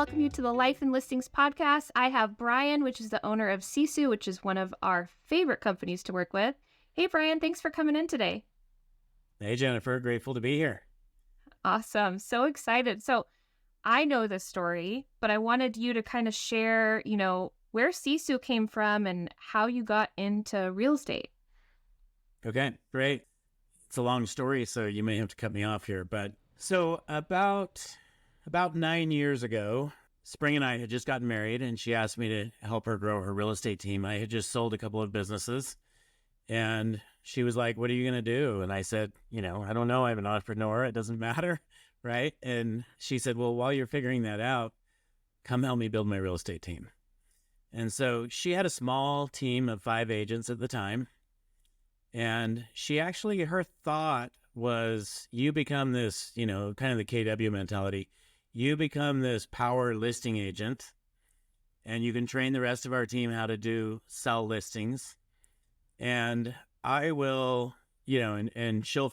welcome you to the Life and Listings podcast. I have Brian, which is the owner of Sisu, which is one of our favorite companies to work with. Hey, Brian, thanks for coming in today. Hey, Jennifer, grateful to be here. Awesome. So excited. So I know this story, but I wanted you to kind of share, where Sisu came from and how you got into real estate. Okay, great. It's a long story, so you may have to cut me off here. But so about 9 years ago, Spring and I had just gotten married, and she asked me to help her grow her real estate team. I had just sold a couple of businesses, and she was like, "What are you going to do?" And I said, I don't know. I'm an entrepreneur. It doesn't matter, right? And she said, "Well, while you're figuring that out, come help me build my real estate team." And so she had a small team of 5 agents at the time. And her thought was, you become this, kind of the KW mentality. You become this power listing agent, and you can train the rest of our team how to sell listings. And I will, and she'll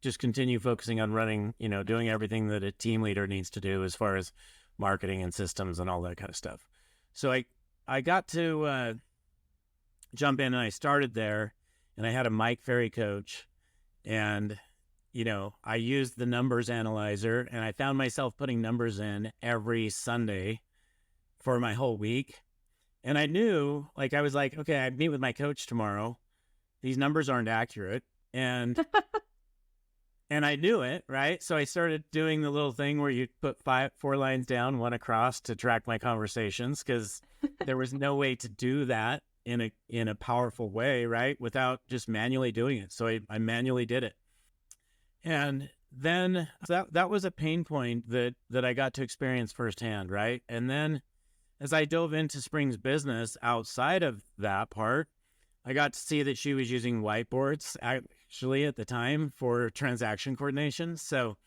just continue focusing on running, doing everything that a team leader needs to do as far as marketing and systems and all that kind of stuff. So I got to jump in, and I started there, and I had a Mike Ferry coach, and, I used the numbers analyzer, and I found myself putting numbers in every Sunday for my whole week. And I knew, I was like, okay, I meet with my coach tomorrow. These numbers aren't accurate. And and I knew it, right? So I started doing the little thing where you put 4 lines down, 1 across to track my conversations, because there was no way to do that in a powerful way, right? Without just manually doing it. So I manually did it. And then that was a pain point that I got to experience firsthand, right? And then as I dove into Spring's business outside of that part, I got to see that she was using whiteboards actually at the time for transaction coordination. So,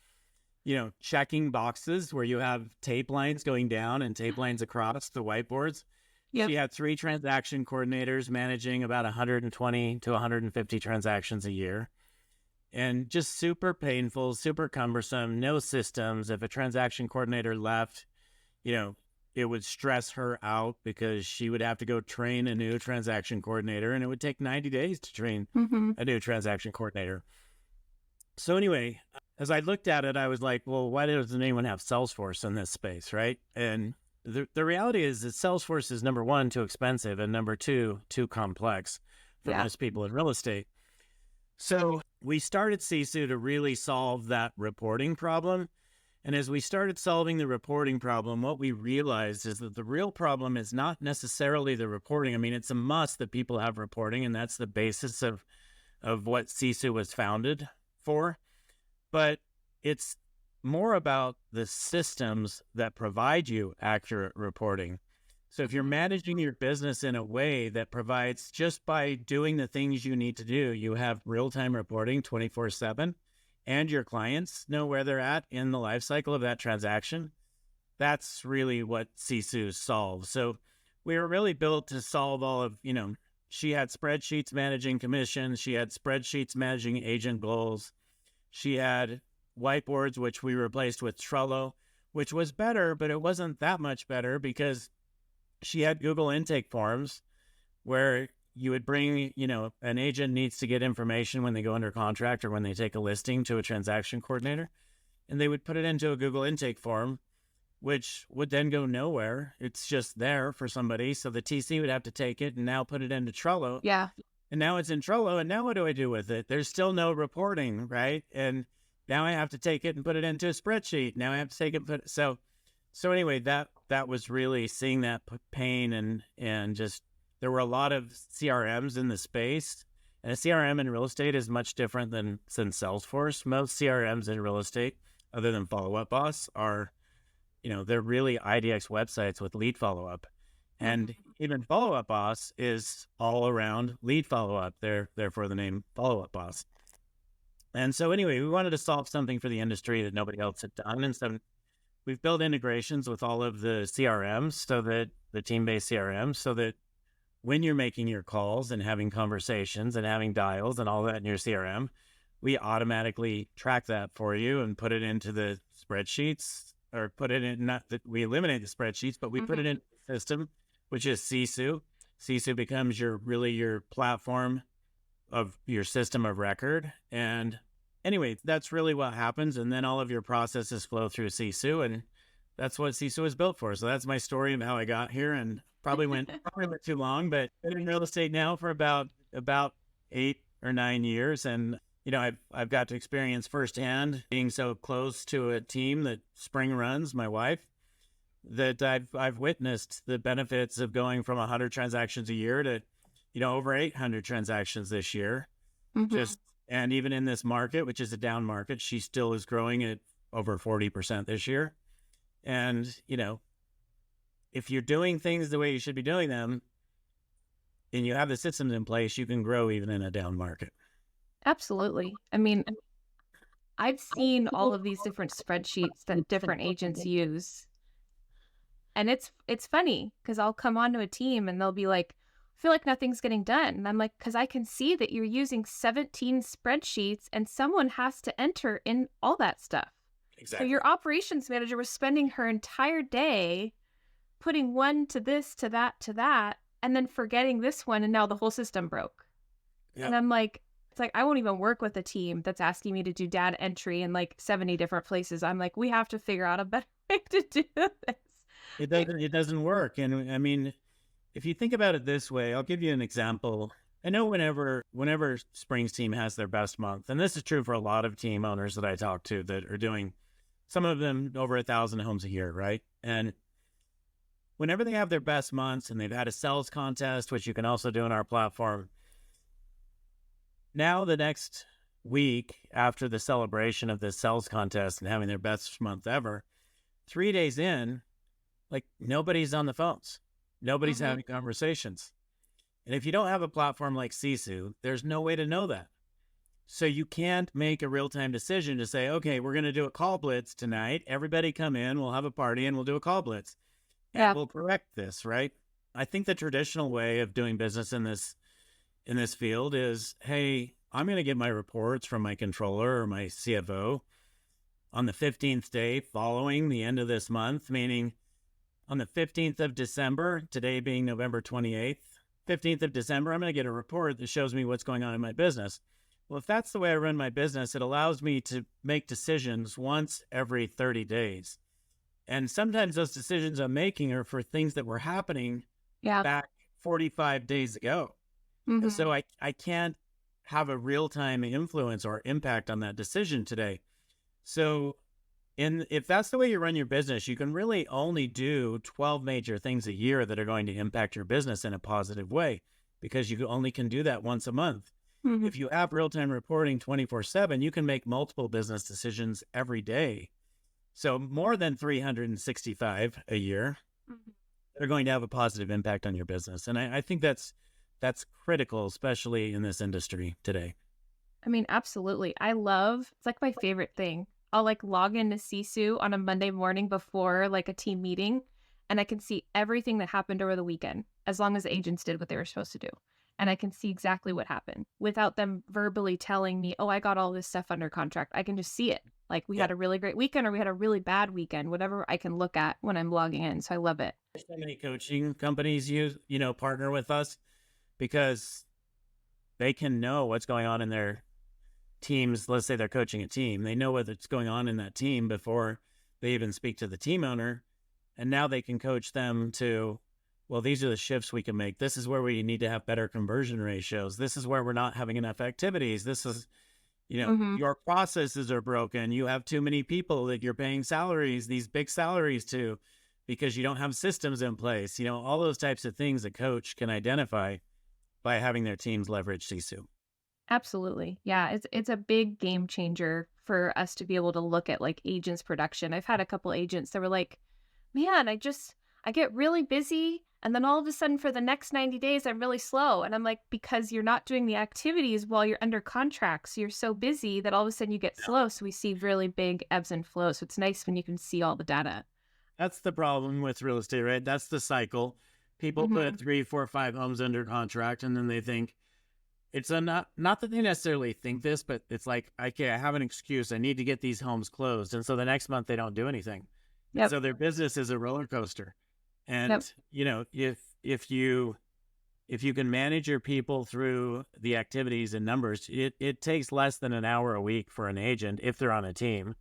checking boxes where you have tape lines going down and tape lines across the whiteboards. Yep. She had 3 transaction coordinators managing about 120 to 150 transactions a year. And just super painful, super cumbersome, no systems. If a transaction coordinator left, it would stress her out because she would have to go train a new transaction coordinator, and it would take 90 days to train a new transaction coordinator. So anyway, as I looked at it, I was like, well, why doesn't anyone have Salesforce in this space, right? And the reality is that Salesforce is, number 1, too expensive, and number 2, too complex for most people in real estate. So we started Sisu to really solve that reporting problem. And as we started solving the reporting problem, what we realized is that the real problem is not necessarily the reporting. I mean, it's a must that people have reporting, and that's the basis of what Sisu was founded for. But it's more about the systems that provide you accurate reporting. So if you're managing your business in a way that provides, just by doing the things you need to do, you have real-time reporting 24/7, and your clients know where they're at in the life cycle of that transaction, that's really what Sisu solves. So we were really built to solve all of, she had spreadsheets managing commissions. She had spreadsheets managing agent goals. She had whiteboards, which we replaced with Trello, which was better, but it wasn't that much better because she had Google intake forms where you would bring, an agent needs to get information when they go under contract or when they take a listing to a transaction coordinator, and they would put it into a Google intake form, which would then go nowhere. It's just there for somebody. So the TC would have to take it and now put it into Trello. Yeah. And now it's in Trello. And now what do I do with it? There's still no reporting, right? And now I have to take it and put it into a spreadsheet. Now I have to take it. So anyway, that was really seeing that pain, and just, there were a lot of CRMs in the space, and a CRM in real estate is much different than Salesforce. Most CRMs in real estate, other than Follow Up Boss, are, they're really IDX websites with lead follow-up. And even Follow Up Boss is all around lead follow-up. Therefore the name Follow Up Boss. And so anyway, we wanted to solve something for the industry that nobody else had done. And so we've built integrations with all of the CRMs, so that the team-based CRMs, so that when you're making your calls and having conversations and having dials and all that in your CRM, we automatically track that for you and put it into the spreadsheets or put it in, not that we eliminate the spreadsheets, but we put it in a system, which is Sisu. Sisu becomes your platform of your system of record. And anyway, that's really what happens. And then all of your processes flow through Sisu, and that's what Sisu is built for. So that's my story of how I got here, and probably went too long, but been in real estate now for about 8 or 9 years. And I've got to experience firsthand being so close to a team that Spring runs, my wife, that I've witnessed the benefits of going from 100 transactions a year to, over 800 transactions this year. And even in this market, which is a down market, she still is growing at over 40% this year. And, if you're doing things the way you should be doing them and you have the systems in place, you can grow even in a down market. Absolutely. I mean, I've seen all of these different spreadsheets that different agents use. And it's funny because I'll come onto a team and they'll be like, I feel like nothing's getting done. And I'm like, because I can see that you're using 17 spreadsheets and someone has to enter in all that stuff. Exactly. So your operations manager was spending her entire day putting one to this, to that, and then forgetting this one. And now the whole system broke. Yep. And I'm like, it's like, I won't even work with a team that's asking me to do data entry in like 70 different places. I'm like, we have to figure out a better way to do this. It doesn't work. And I mean, if you think about it this way, I'll give you an example. I know whenever Spring's team has their best month, and this is true for a lot of team owners that I talk to that are doing, some of them over 1,000 homes a year, right? And whenever they have their best months and they've had a sales contest, which you can also do on our platform, now the next week after the celebration of this sales contest and having their best month ever, 3 days in, like nobody's on the phones. Nobody's having conversations. And if you don't have a platform like Sisu, there's no way to know that. So you can't make a real-time decision to say, okay, we're going to do a call blitz tonight. Everybody come in, we'll have a party, and we'll do a call blitz. And we'll correct this, right? I think the traditional way of doing business in this field is, hey, I'm going to get my reports from my controller or my CFO on the 15th day following the end of this month, meaning on the 15th of December, today being November 28th, 15th of December, I'm going to get a report that shows me what's going on in my business. Well, if that's the way I run my business, it allows me to make decisions once every 30 days. And sometimes those decisions I'm making are for things that were happening back 45 days ago. So I can't have a real-time influence or impact on that decision today. So if that's the way you run your business, you can really only do 12 major things a year that are going to impact your business in a positive way, because you only can do that once a month. If you have real-time reporting 24/7, you can make multiple business decisions every day. So more than 365 a year are going to have a positive impact on your business. And I think that's critical, especially in this industry today. I mean, absolutely. It's like my favorite thing. I'll like log into Sisu on a Monday morning before like a team meeting, and I can see everything that happened over the weekend as long as the agents did what they were supposed to do. And I can see exactly what happened without them verbally telling me, oh, I got all this stuff under contract. I can just see it. Like we had a really great weekend or we had a really bad weekend, whatever I can look at when I'm logging in. So I love it. So many coaching companies partner with us because they can know what's going on in their teams. Let's say they're coaching a team. They know what's going on in that team before they even speak to the team owner. And now they can coach them to, well, these are the shifts we can make. This is where we need to have better conversion ratios. This is where we're not having enough activities. This is, your processes are broken. You have too many people that you're paying salaries, these big salaries to, because you don't have systems in place. All those types of things a coach can identify by having their teams leverage Sisu. Absolutely. Yeah, it's a big game changer for us to be able to look at like agents' production. I've had a couple agents that were like, man, I get really busy, and then all of a sudden for the next 90 days, I'm really slow. And I'm like, because you're not doing the activities while you're under contract. So you're so busy that all of a sudden you get slow. So we see really big ebbs and flows. So it's nice when you can see all the data. That's the problem with real estate, right? That's the cycle. People put 3, 4, 5 homes under contract, and then they think it's not that they necessarily think this, but it's like, okay, I have an excuse. I need to get these homes closed. And so the next month they don't do anything. Yep. So their business is a roller coaster. Yep. And, if you can manage your people through the activities and numbers, it takes less than an hour a week for an agent, if they're on a team,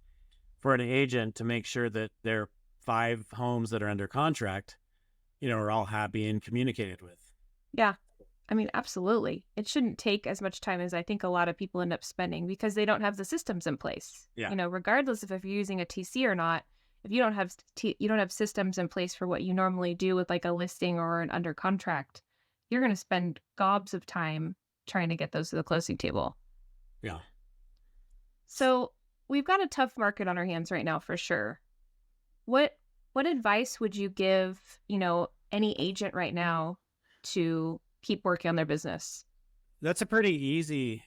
for an agent to make sure that their 5 homes that are under contract, are all happy and communicated with. Yeah. I mean, absolutely. It shouldn't take as much time as I think a lot of people end up spending because they don't have the systems in place. Yeah. Regardless of if you're using a TC or not, if you don't have you don't have systems in place for what you normally do with like a listing or an under contract, you're going to spend gobs of time trying to get those to the closing table. Yeah. So we've got a tough market on our hands right now for sure. What advice would you give, any agent right now to keep working on their business? That's a pretty easy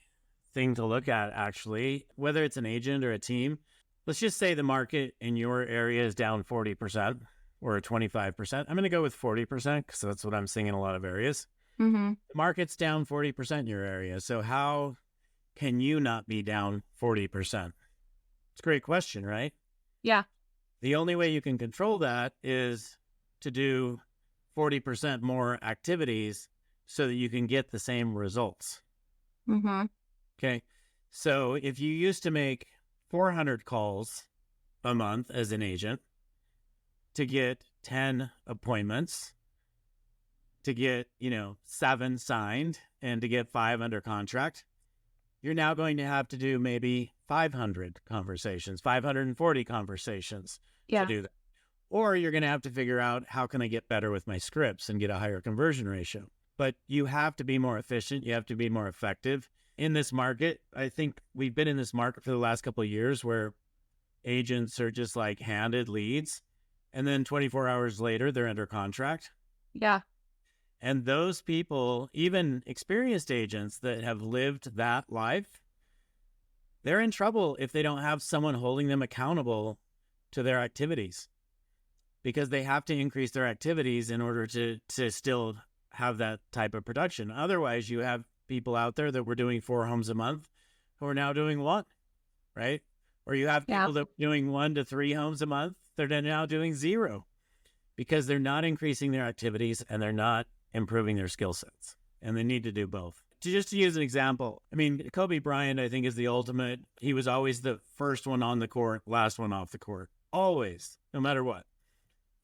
thing to look at, actually, whether it's an agent or a team. Let's just say the market in your area is down 40% or 25%. I'm going to go with 40% because that's what I'm seeing in a lot of areas. Mm-hmm. The market's down 40% in your area. So how can you not be down 40%? It's a great question, right? Yeah. The only way you can control that is to do 40% more activities so that you can get the same results. Mm-hmm. Okay. So if you used to make 400 calls a month as an agent to get 10 appointments, to get, 7 signed and to get 5 under contract, you're now going to have to do maybe 500 conversations, 540 conversations Yeah. to do that. Or you're going to have to figure out, how can I get better with my scripts and get a higher conversion ratio? But you have to be more efficient. You have to be more effective in this market. I think we've been in this market for the last couple of years where agents are just like handed leads, and then 24 hours later, they're under contract. Yeah. And those people, even experienced agents that have lived that life, they're in trouble if they don't have someone holding them accountable to their activities, because they have to increase their activities in order to still have that type of production. Otherwise, you have people out there that were doing 4 homes a month who are now doing 1, right? Or you have people that were doing 1 to 3 homes a month. They're now doing 0 because they're not increasing their activities and they're not improving their skill sets. And they need to do both. To use an example, I mean, Kobe Bryant, I think, is the ultimate. He was always the first one on the court, last one off the court. Always, no matter what.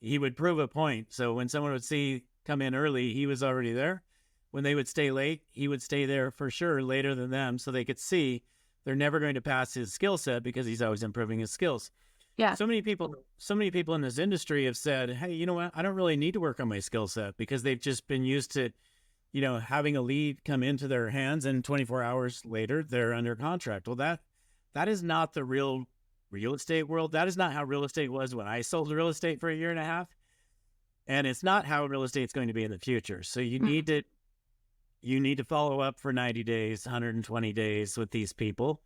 He would prove a point. So when someone would come in early, he was already there. When they would stay late, he would stay there for sure later than them, so they could see they're never going to pass his skill set because he's always improving his skills. Yeah. So many people in this industry have said, hey, you know what? I don't really need to work on my skill set, because they've just been used to, having a lead come into their hands and 24 hours later, they're under contract. Well, that is not the real estate world. That is not how real estate was when I sold real estate for a year and a half. And it's not how real estate is going to be in the future. So you need to follow up for 90 days, 120 days with these people,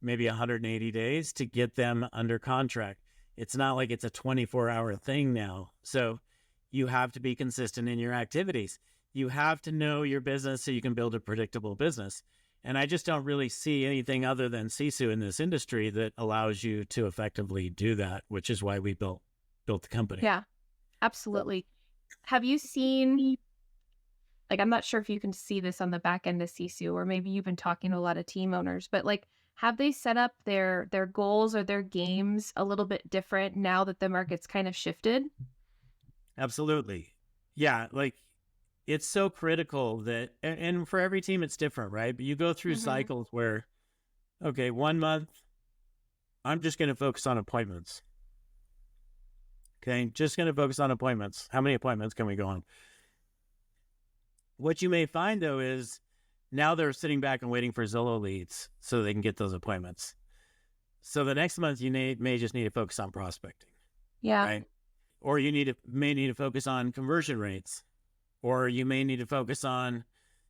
maybe 180 days to get them under contract. It's not like it's a 24-hour thing now. So you have to be consistent in your activities. You have to know your business so you can build a predictable business. And I just don't really see anything other than Sisu in this industry that allows you to effectively do that, which is why we built the company. Yeah, absolutely. Have you seen, I'm not sure if you can see this on the back end of Sisu, or maybe you've been talking to a lot of team owners, but have they set up their goals or their games a little bit different now that the market's kind of shifted? Absolutely. Yeah. It's so critical that, and for every team, it's different, right? But you go through cycles where, okay, 1 month, I'm just going to focus on appointments. Okay. Just going to focus on appointments. How many appointments can we go on? What you may find, though, is now they're sitting back and waiting for Zillow leads so they can get those appointments. So the next month, you may just need to focus on prospecting. Yeah. Right. Or you may need to focus on conversion rates. Or you may need to focus on,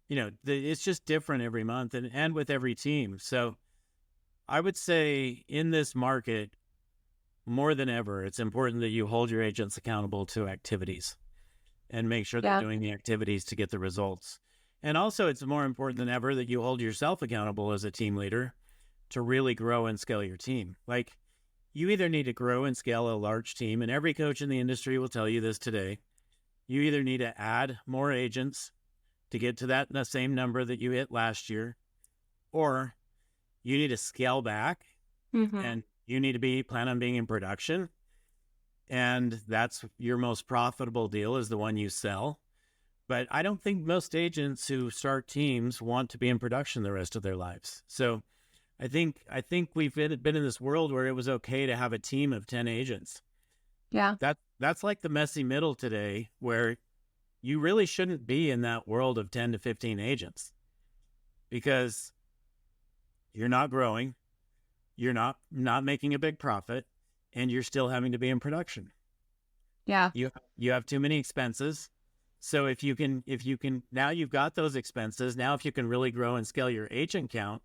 it's just different every month and with every team. So I would say in this market, more than ever, it's important that you hold your agents accountable to activities and make sure they're doing the activities to get the results. And also, it's more important than ever that you hold yourself accountable as a team leader to really grow and scale your team. you either need to grow and scale a large team, and every coach in the industry will tell you this today. You either need to add more agents to get to that same number that you hit last year, or you need to scale back and you need to plan on being in production. And that's your most profitable deal, is the one you sell. But I don't think most agents who start teams want to be in production the rest of their lives. So I think we've been in this world where it was okay to have a team of 10 agents. Yeah. That's like the messy middle today, where you really shouldn't be in that world of 10 to 15 agents, because you're not growing, you're not making a big profit, and you're still having to be in production. Yeah. You have too many expenses. So if you can, now you've got those expenses. Now, if you can really grow and scale your agent count,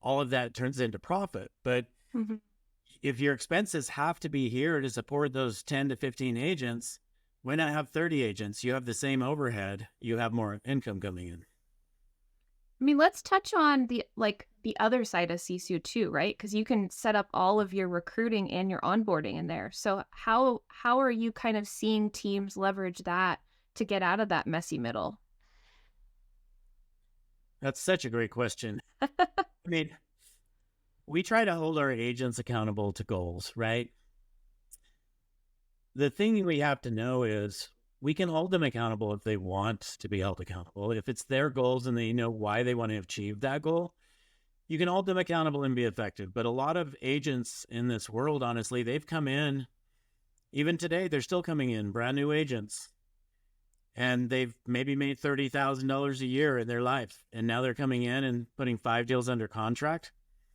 all of that turns into profit. But if your expenses have to be here to support those 10 to 15 agents, why not have 30 agents? You have the same overhead. You have more income coming in. I mean, let's touch on the other side of Sisu too, right? Because you can set up all of your recruiting and your onboarding in there. So how are you kind of seeing teams leverage that to get out of that messy middle? That's such a great question. I mean, we try to hold our agents accountable to goals, right? The thing we have to know is we can hold them accountable if they want to be held accountable. If it's their goals and they know why they want to achieve that goal, you can hold them accountable and be effective. But a lot of agents in this world, honestly, they've come in, even today, they're still coming in, brand new agents. And they've maybe made $30,000 a year in their life. And now they're coming in and putting 5 deals under contract.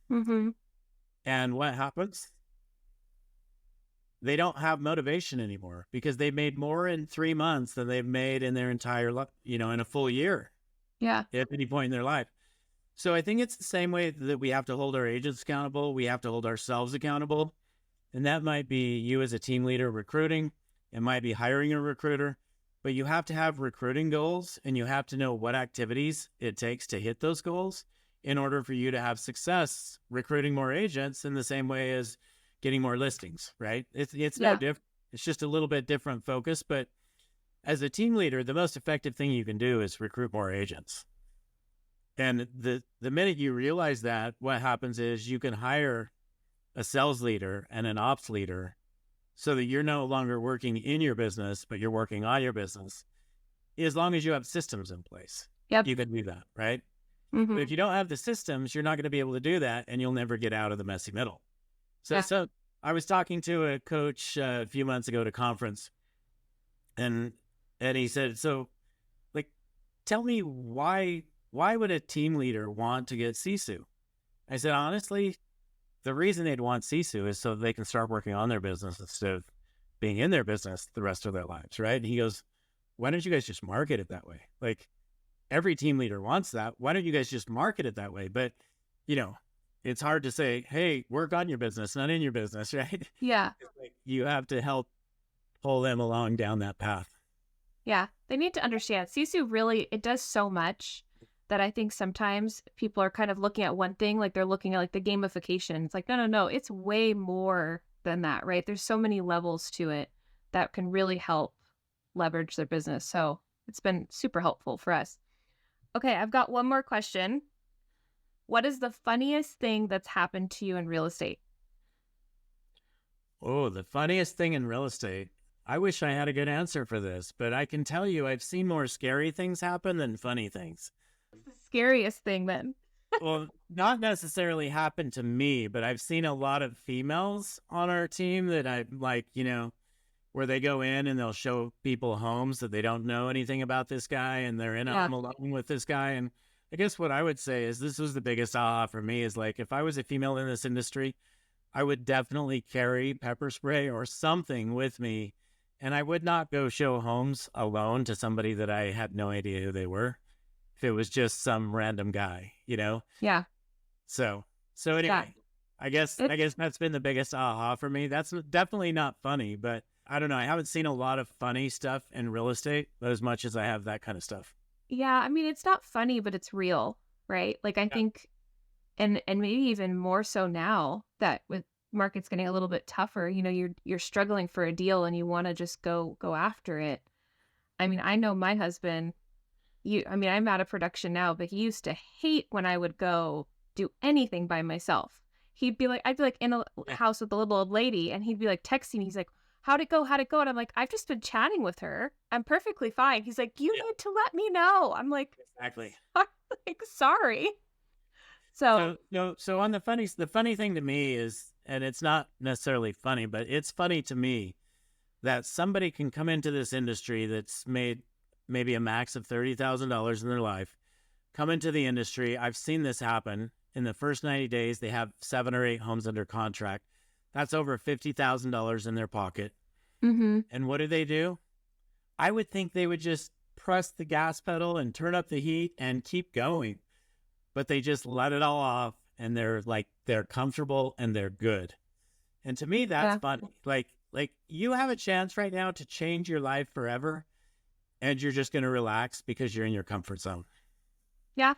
And what happens? They don't have motivation anymore, because they made more in 3 months than they've made in their entire, in a full year. Yeah. At any point in their life. So I think it's the same way that we have to hold our agents accountable. We have to hold ourselves accountable. And that might be you as a team leader recruiting. It might be hiring a recruiter. But you have to have recruiting goals, and you have to know what activities it takes to hit those goals in order for you to have success recruiting more agents, in the same way as getting more listings, right? It's no different. It's just a little bit different focus. But as a team leader, the most effective thing you can do is recruit more agents. And the minute you realize that, what happens is you can hire a sales leader and an ops leader, so that you're no longer working in your business, but you're working on your business. As long as you have systems in place, you can do that, right? But if you don't have the systems, you're not going to be able to do that, and you'll never get out of the messy middle. So I was talking to a coach a few months ago at a conference, and he said, so, tell me why would a team leader want to get Sisu? I said, honestly, the reason they'd want Sisu is so they can start working on their business instead of being in their business the rest of their lives, right? And he goes, why don't you guys just market it that way? Every team leader wants that. Why don't you guys just market it that way? But, it's hard to say, hey, work on your business, not in your business, right? Yeah. You have to help pull them along down that path. Yeah. They need to understand Sisu really, it does so much that I think sometimes people are kind of looking at one thing, they're looking at the gamification. It's no, it's way more than that, right? There's so many levels to it that can really help leverage their business. So it's been super helpful for us. Okay, I've got one more question. What is the funniest thing that's happened to you in real estate? Oh, the funniest thing in real estate. I wish I had a good answer for this, but I can tell you I've seen more scary things happen than funny things. What's the scariest thing then? Well, not necessarily happened to me, but I've seen a lot of females on our team that I where they go in and they'll show people homes that they don't know anything about this guy, and they're in a home alone with this guy. And I guess what I would say is this was the biggest aha for me is if I was a female in this industry, I would definitely carry pepper spray or something with me. And I would not go show homes alone to somebody that I had no idea who they were. If it was just some random guy, Yeah. So anyway, I guess that's been the biggest aha for me. That's definitely not funny, but I don't know. I haven't seen a lot of funny stuff in real estate, but as much as I have that kind of stuff. Yeah. I mean, it's not funny, but it's real, right? I think, and maybe even more so now that with market's getting a little bit tougher, you're struggling for a deal and you want to just go after it. I mean, I know my husband, I'm out of production now, but he used to hate when I would go do anything by myself. I'd be like in a house with a little old lady, and he'd be like texting me. He's like, how'd it go? How'd it go? And I'm like, I've just been chatting with her. I'm perfectly fine. He's like, you need to let me know. I'm like, exactly. I'm like, sorry. So on the funny thing to me is, and it's not necessarily funny, but it's funny to me that somebody can come into this industry that's made maybe a max of $30,000 in their life, come into the industry. I've seen this happen. In the first 90 days, they have 7 or 8 homes under contract. That's over $50,000 in their pocket. Mm-hmm. And what do? I would think they would just press the gas pedal and turn up the heat and keep going. But they just let it all off, and they're comfortable and they're good. And to me, that's funny. Like you have a chance right now to change your life forever, and you're just going to relax because you're in your comfort zone. Yeah.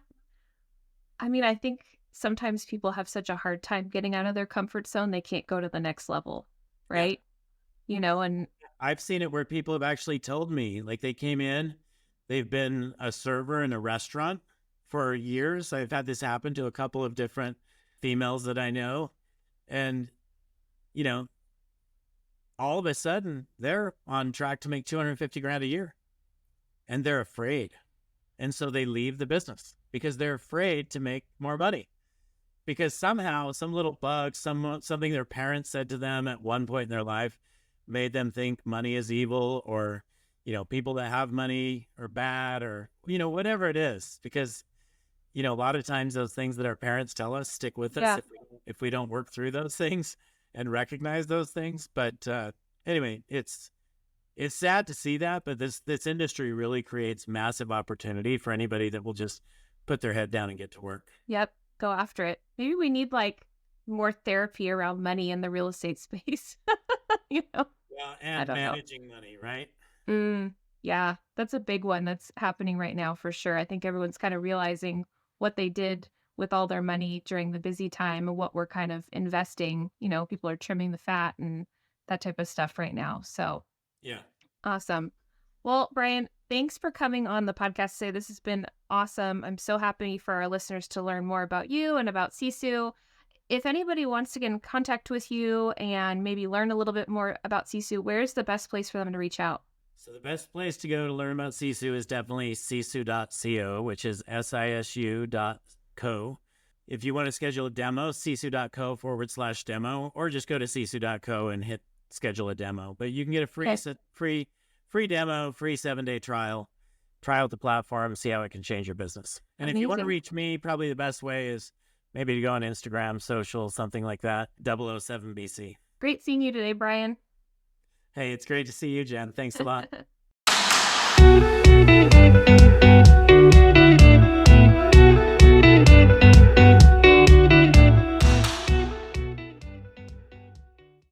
I mean, I think sometimes people have such a hard time getting out of their comfort zone, they can't go to the next level, right? Yeah. And I've seen it where people have actually told me, like, they came in, they've been a server in a restaurant for years. I've had this happen to a couple of different females that I know. And, all of a sudden they're on track to make $250,000 a year, and they're afraid. And so they leave the business because they're afraid to make more money, because somehow some little bug, something their parents said to them at one point in their life made them think money is evil, or, people that have money are bad, or, whatever it is, because, a lot of times those things that our parents tell us stick with us if we don't work through those things and recognize those things. But anyway, it's sad to see that, but this industry really creates massive opportunity for anybody that will just put their head down and get to work. Yep. Go after it. Maybe we need more therapy around money in the real estate space. Yeah, and managing money, right? Yeah, that's a big one that's happening right now for sure. I think everyone's kind of realizing what they did with all their money during the busy time and what we're kind of investing. People are trimming the fat and that type of stuff right now. So yeah. Awesome. Well, Brian, thanks for coming on the podcast today. This has been awesome. I'm so happy for our listeners to learn more about you and about Sisu. If anybody wants to get in contact with you and maybe learn a little bit more about Sisu, where's the best place for them to reach out? So the best place to go to learn about Sisu is definitely sisu.co, which is sisu.co. If you want to schedule a demo, sisu.co/demo, or just go to sisu.co and hit schedule a demo. But you can get a free demo, free 7-day trial the platform, see how it can change your business. And Amazing. If you want to reach me, probably the best way is maybe to go on Instagram, social, something like that, 007BC. Great seeing you today, Brian. Hey, it's great to see you, Jen. Thanks a lot.